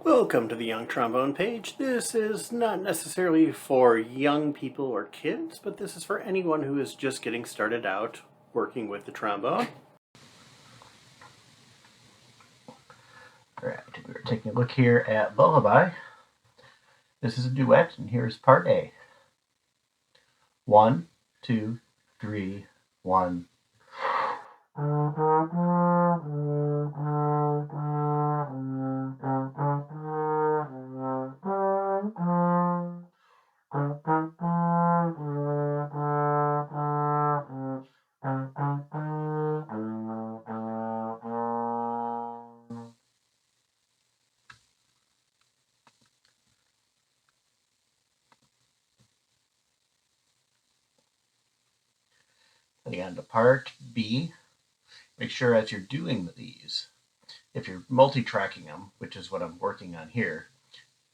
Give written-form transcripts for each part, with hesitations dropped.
Welcome to the Young Trombone page. This is not necessarily for young people or kids, but this is for anyone who is just getting started out working with the trombone. Alright, we're taking a look here at Lullaby. This is a duet, and here's part A. 1, 2, 3, 1. Heading on to part B, make sure as you're doing these, if you're multi-tracking them, which is what I'm working on here,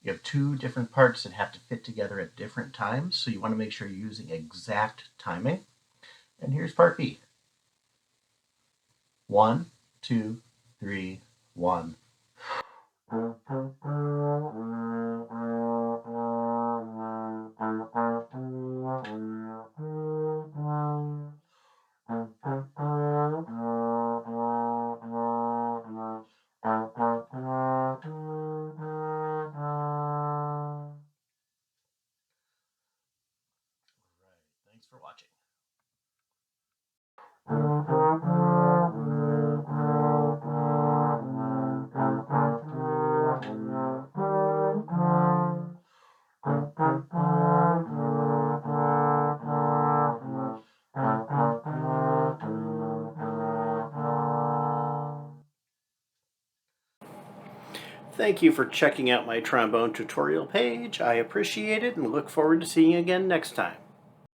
you have two different parts that have to fit together at different times, so you want to make sure you're using exact timing. And here's part B. 1, 2, 3, 1. Thanks for watching. Thank you for checking out my trombone tutorial page. I appreciate it and look forward to seeing you again next time.